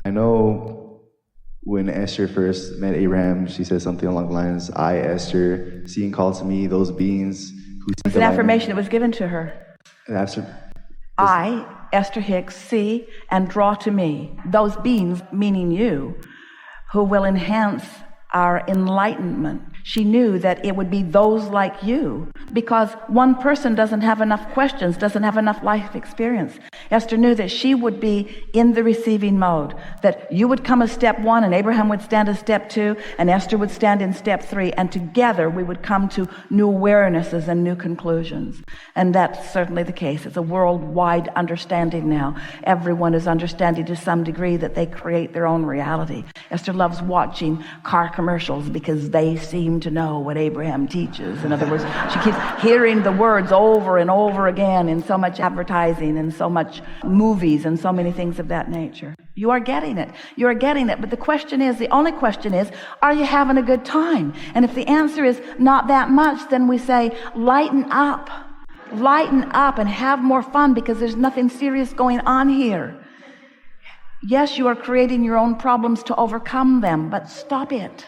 I know when Esther first met Abraham, she said something along the lines, I, Esther, see and call to me those beings who see It's an affirmation that was given to her. I, Esther Hicks, see and draw to me those beings, meaning you, who will enhance our enlightenment. She knew that it would be those like you, because one person doesn't have enough questions, doesn't have enough life experience. Esther knew that she would be in the receiving mode, that you would come as step 1 and Abraham would stand as step 2 and Esther would stand in step 3, and together we would come to new awarenesses and new conclusions. And that's certainly the case. It's a worldwide understanding now. Everyone is understanding to some degree that they create their own reality. Esther loves watching car commercials because they seem to know what Abraham teaches. In other words, she keeps hearing the words over and over again in so much advertising and so much movies and so many things of that nature. You are getting it. You are getting it. But the only question is, are you having a good time? And if the answer is not that much, then we say, lighten up. Lighten up and have more fun, because there's nothing serious going on here. Yes, you are creating your own problems to overcome them, but stop it.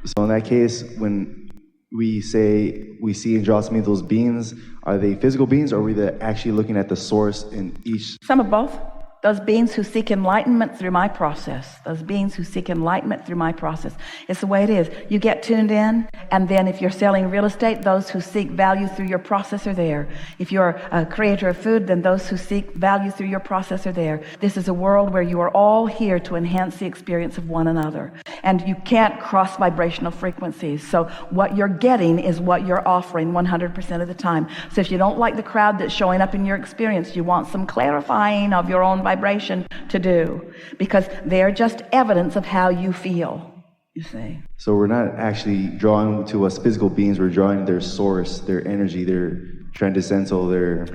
So in that case, when we say we see and draw to me those beings, are they physical beings, or are we actually looking at the source in each? Some of both. Those beings who seek enlightenment through my process. Those beings who seek enlightenment through my process. It's the way it is. You get tuned in, and then if you're selling real estate, those who seek value through your process are there. If you're a creator of food, then those who seek value through your process are there. This is a world where you are all here to enhance the experience of one another. And you can't cross vibrational frequencies. So what you're getting is what you're offering 100% of the time. So if you don't like the crowd that's showing up in your experience, you want some clarifying of your own vibration to do, because they're just evidence of how you feel, you see. So we're not actually drawing to us physical beings, we're drawing their source, their energy, their transcendental, their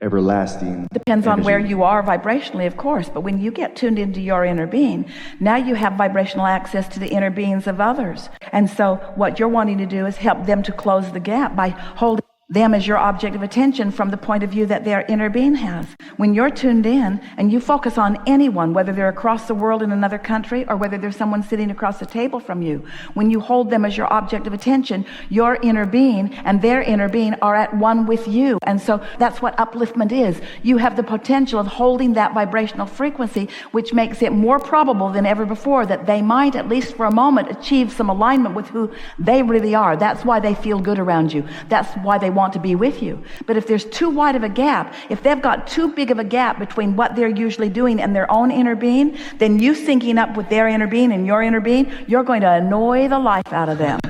everlasting. Depends on where you are vibrationally, of course, but when you get tuned into your inner being, now you have vibrational access to the inner beings of others. And so what you're wanting to do is help them to close the gap by holding them as your object of attention from the point of view that their inner being has. When you're tuned in and you focus on anyone, whether they're across the world in another country or whether there's someone sitting across the table from you, when you hold them as your object of attention, your inner being and their inner being are at one with you. And so that's what upliftment is. You have the potential of holding that vibrational frequency, which makes it more probable than ever before that they might, at least for a moment, achieve some alignment with who they really are. That's why they feel good around you. That's why they want to be with you. But if there's too wide of a gap, if they've got too big of a gap between what they're usually doing and their own inner being, then you syncing up with their inner being and your inner being, you're going to annoy the life out of them.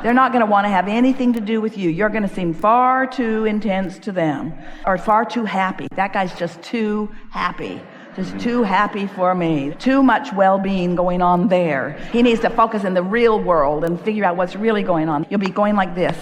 They're not going to want to have anything to do with you. You're going to seem far too intense to them, or far too happy. That guy's just too happy. Just too happy for me. Too much well-being going on there. He needs to focus in the real world and figure out what's really going on. You'll be going like this.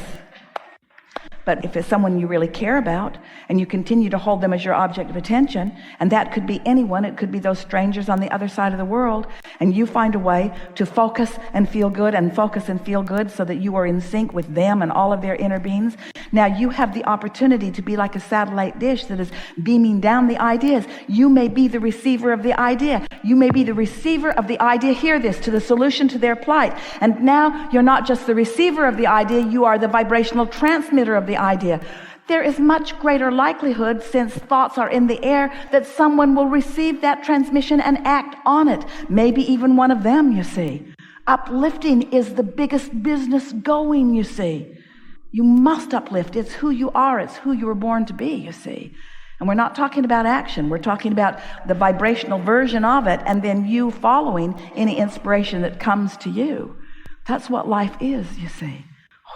But if it's someone you really care about and you continue to hold them as your object of attention, and that could be anyone, it could be those strangers on the other side of the world, and you find a way to focus and feel good and focus and feel good so that you are in sync with them and all of their inner beings, now you have the opportunity to be like a satellite dish that is beaming down the ideas. You may be the receiver of the idea. You may be the receiver of the idea, hear this, to the solution to their plight. And now you're not just the receiver of the idea, you are the vibrational transmitter of the idea. There is much greater likelihood, since thoughts are in the air, that someone will receive that transmission and act on it. Maybe even one of them, you see. Uplifting is the biggest business going, you see. You must uplift. It's who you are. It's who you were born to be, you see. And we're not talking about action. We're talking about the vibrational version of it, and then you following any inspiration that comes to you. That's what life is, you see.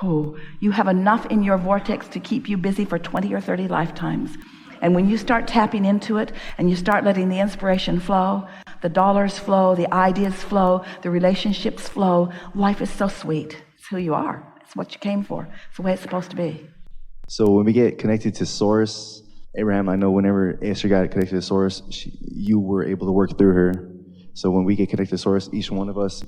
Oh, you have enough in your vortex to keep you busy for 20 or 30 lifetimes. And when you start tapping into it and you start letting the inspiration flow, the dollars flow, the ideas flow, the relationships flow, life is so sweet. It's who you are. It's what you came for. It's the way it's supposed to be. So when we get connected to Source, Abraham, I know whenever Esther got connected to Source, you were able to work through her. So when we get connected to Source, each one of us,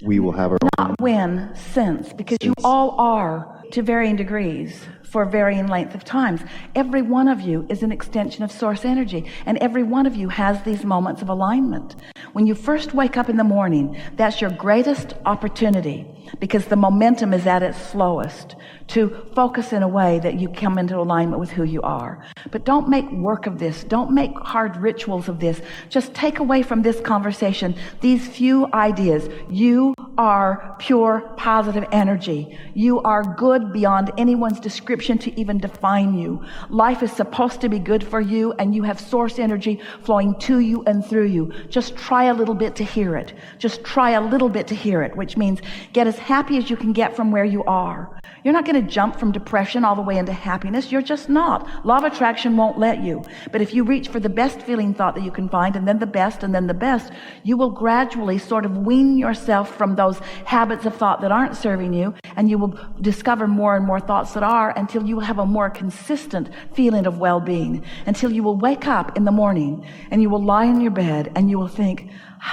we will have our own. not when, since, because you all are to varying degrees for varying length of times. Every one of you is an extension of source energy, and every one of you has these moments of alignment. When you first wake up in the morning, that's your greatest opportunity, because the momentum is at its slowest, to focus in a way that you come into alignment with who you are. But don't make work of this. Don't make hard rituals of this. Just take away from this conversation these few ideas. You are pure positive energy. You are good beyond anyone's description to even define you. Life is supposed to be good for you, and you have source energy flowing to you and through you. Just try a little bit to hear it. Just try a little bit to hear it, which means get as happy as you can get from where you are. You're not going to jump from depression all the way into happiness. You're just not. Law of attraction won't let you. But if you reach for the best feeling thought that you can find, and then the best, and then the best, you will gradually sort of wean yourself from those habits of thought that aren't serving you, and you will discover more and more thoughts that are, until you will have a more consistent feeling of well-being, until you will wake up in the morning and you will lie in your bed and you will think,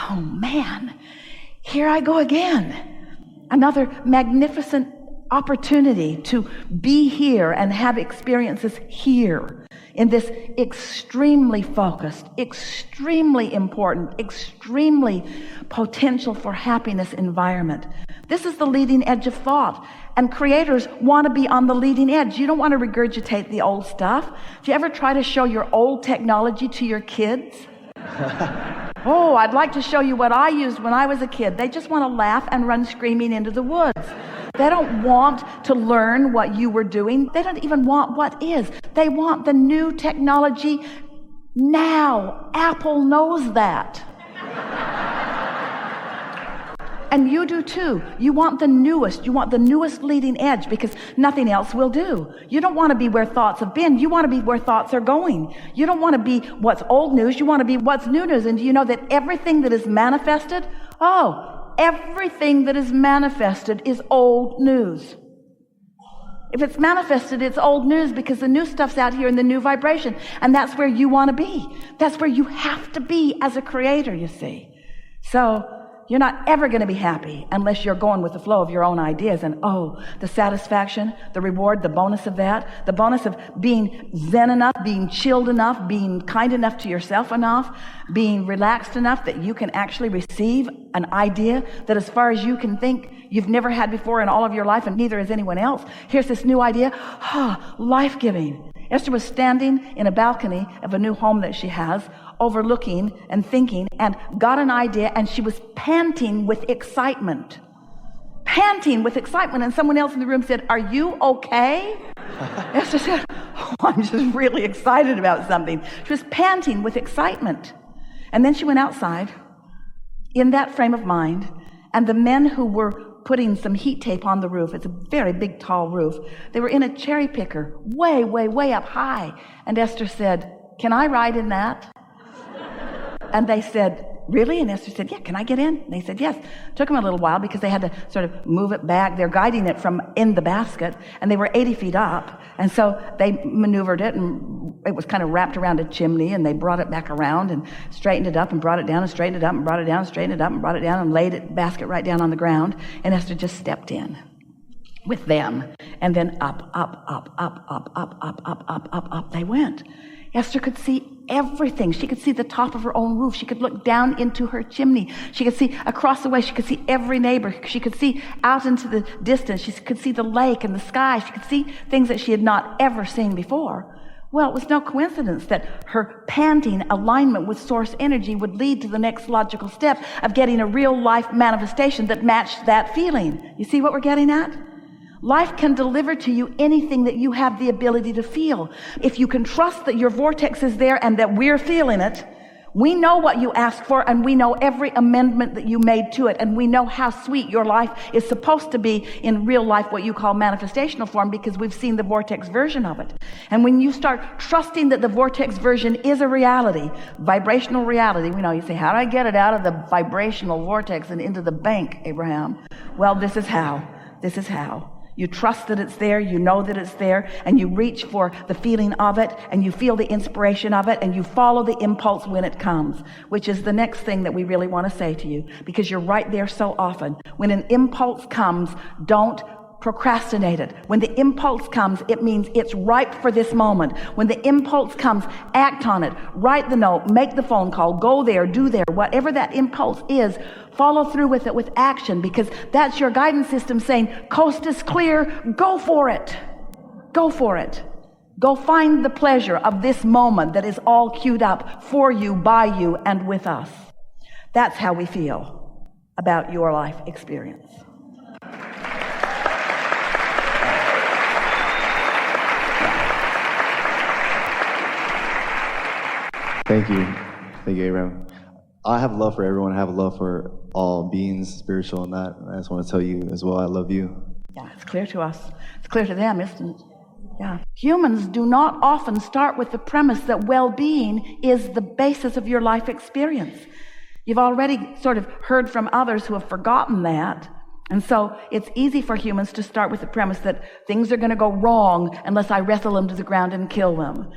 oh man, here I go again. Another magnificent opportunity to be here and have experiences here in this extremely focused, extremely important, extremely potential for happiness environment. This is the leading edge of thought, and creators want to be on the leading edge. You don't want to regurgitate the old stuff. Do you ever try to show your old technology to your kids? Oh, I'd like to show you what I used when I was a kid. They just want to laugh and run screaming into the woods. They don't want to learn what you were doing. They don't even want what is. They want the new technology now. Apple knows that. And you do too. You want the newest. You want the newest leading edge, because nothing else will do. You don't want to be where thoughts have been. You want to be where thoughts are going. You don't want to be what's old news. You want to be what's new news. And do you know that everything that is manifested, everything that is manifested is old news. If it's manifested, it's old news, because the new stuff's out here in the new vibration. And that's where you want to be. That's where you have to be as a creator, you see. So you're not ever going to be happy unless you're going with the flow of your own ideas. And the satisfaction, the reward, the bonus of that, the bonus of being zen enough, being chilled enough, being kind enough to yourself enough, being relaxed enough that you can actually receive an idea that, as far as you can think, you've never had before in all of your life, and neither has anyone else. Here's this new idea. Life-giving. Esther was standing in a balcony of a new home that she has, overlooking and thinking, and got an idea, and she was panting with excitement. And someone else in the room said, "Are you okay?" Esther said, "I'm just really excited about something." She was panting with excitement. And then she went outside in that frame of mind, and the men who were putting some heat tape on the roof, it's a very big, tall roof, they were in a cherry picker way, way, way up high. And Esther said, "Can I ride in that?" And they said, "Really?" And Esther said, "Yeah, can I get in?" And they said, "Yes." Took them a little while because they had to sort of move it back. They're guiding it from in the basket, and they were 80 feet up. And so they maneuvered it, and it was kind of wrapped around a chimney, and they brought it back around and straightened it up and brought it down and straightened it up and brought it down and straightened it up and brought it down and laid it basket right down on the ground. And Esther just stepped in with them. And then up they went. Esther could see everything. She could see the top of her own roof. She could look down into her chimney. She could see across the way. She could see every neighbor. She could see out into the distance. She could see the lake and the sky. She could see things that she had not ever seen before. Well, it was no coincidence that her panting alignment with source energy would lead to the next logical step of getting a real life manifestation that matched that feeling. You see what we're getting at? Life can deliver to you anything that you have the ability to feel. If you can trust that your vortex is there and that we're feeling it, we know what you asked for, and we know every amendment that you made to it, and we know how sweet your life is supposed to be in real life, what you call manifestational form, because we've seen the vortex version of it. And when you start trusting that the vortex version is a reality, vibrational reality, we know you say, "How do I get it out of the vibrational vortex and into the bank, Abraham?" Well, this is how. You trust that it's there, you know that it's there, and you reach for the feeling of it, and you feel the inspiration of it, and you follow the impulse when it comes, which is the next thing that we really want to say to you, because you're right there so often. When an impulse comes, don't procrastinate it. When the impulse comes, it means it's ripe for this moment. When the impulse comes, act on it. Write the note, make the phone call, go there, do there. Whatever that impulse is, follow through with it with action, because that's your guidance system saying, coast is clear, go for it. Go for it. Go find the pleasure of this moment that is all queued up for you, by you, and with us. That's how we feel about your life experience. Thank you. Thank you, Abraham. I have love for everyone. I have love for all beings, spiritual and that. I just want to tell you as well, I love you. Yeah, it's clear to us. It's clear to them, isn't it? Yeah. Humans do not often start with the premise that well-being is the basis of your life experience. You've already sort of heard from others who have forgotten that. And so it's easy for humans to start with the premise that things are going to go wrong unless I wrestle them to the ground and kill them.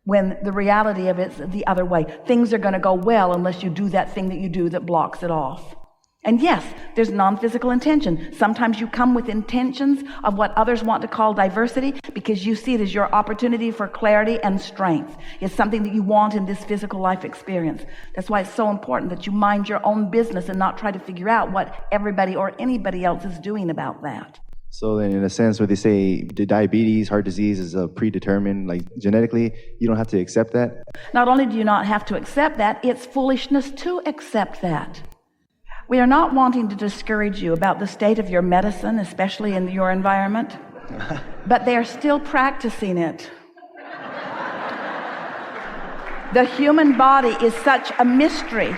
When the reality of it's the other way. Things are going to go well unless you do that thing that you do that blocks it off. And yes, there's non-physical intention. Sometimes you come with intentions of what others want to call diversity because you see it as your opportunity for clarity and strength. It's something that you want in this physical life experience. That's why it's so important that you mind your own business and not try to figure out what everybody or anybody else is doing about that. So then in a sense where they say the diabetes, heart disease is predetermined, like genetically, you don't have to accept that? Not only do you not have to accept that, it's foolishness to accept that. We are not wanting to discourage you about the state of your medicine, especially in your environment, but they are still practicing it. The human body is such a mystery.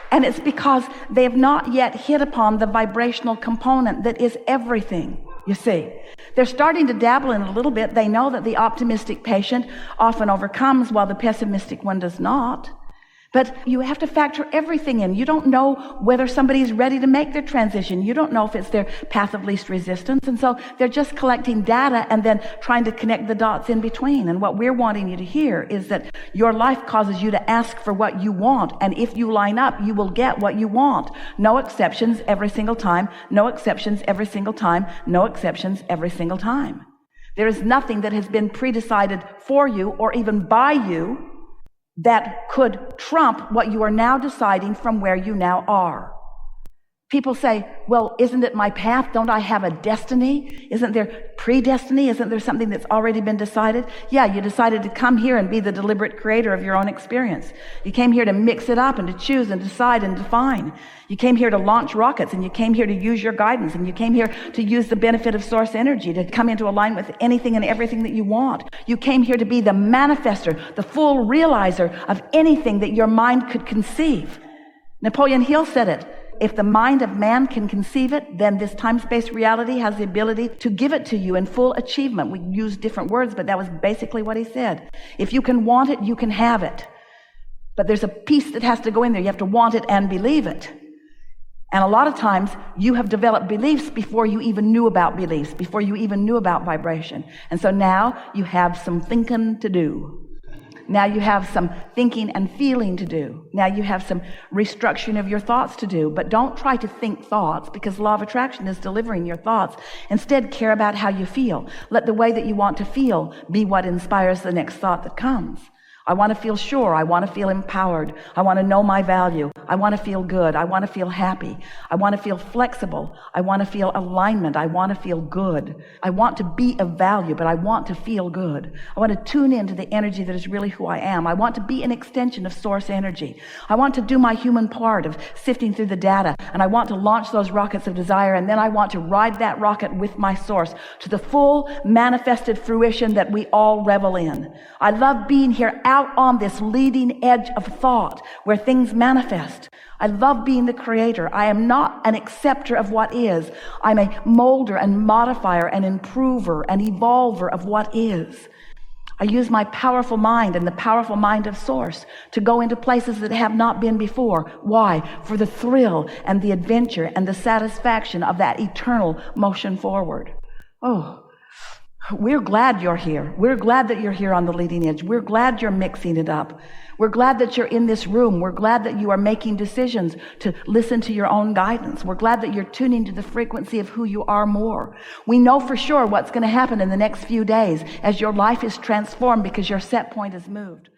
And it's because they have not yet hit upon the vibrational component that is everything, you see. They're starting to dabble in it a little bit. They know that the optimistic patient often overcomes while the pessimistic one does not. But you have to factor everything in. You don't know whether somebody's ready to make their transition. You don't know if it's their path of least resistance. And so they're just collecting data and then trying to connect the dots in between. And what we're wanting you to hear is that your life causes you to ask for what you want. And if you line up, you will get what you want. No exceptions every single time. No exceptions every single time. No exceptions every single time. There is nothing that has been pre-decided for you or even by you that could trump what you are now deciding from where you now are. People say, well, isn't it my path? Don't I have a destiny? Isn't there predestiny? Isn't there something that's already been decided? Yeah, you decided to come here and be the deliberate creator of your own experience. You came here to mix it up and to choose and decide and define. You came here to launch rockets, and you came here to use your guidance, and you came here to use the benefit of source energy, to come into alignment with anything and everything that you want. You came here to be the manifester, the full realizer of anything that your mind could conceive. Napoleon Hill said it. If the mind of man can conceive it, then this time-space reality has the ability to give it to you in full achievement. We use different words, but that was basically what he said. If you can want it, you can have it. But there's a piece that has to go in there. You have to want it and believe it. And a lot of times you have developed beliefs before you even knew about beliefs, before you even knew about vibration. And so now you have some thinking to do. Now you have some thinking and feeling to do. Now you have some restructuring of your thoughts to do. But don't try to think thoughts, because law of attraction is delivering your thoughts. Instead, care about how you feel. Let the way that you want to feel be what inspires the next thought that comes. I want to feel sure. I want to feel empowered. I want to know my value. I want to feel good. I want to feel happy. I want to feel flexible. I want to feel alignment. I want to feel good. I want to be of value, but I want to feel good. I want to tune into the energy that is really who I am. I want to be an extension of source energy. I want to do my human part of sifting through the data, and I want to launch those rockets of desire, and then I want to ride that rocket with my source to the full manifested fruition that we all revel in. I love being here out on this leading edge of thought where things manifest. I love being the creator. I am not an acceptor of what is. I'm a molder and modifier and improver and evolver of what is. I use my powerful mind and the powerful mind of source to go into places that have not been before. Why? For the thrill and the adventure and the satisfaction of that eternal motion forward. Oh, we're glad you're here. We're glad that you're here on the leading edge. We're glad you're mixing it up. We're glad that you're in this room. We're glad that you are making decisions to listen to your own guidance. We're glad that you're tuning to the frequency of who you are more. We know for sure what's going to happen in the next few days as your life is transformed because your set point has moved.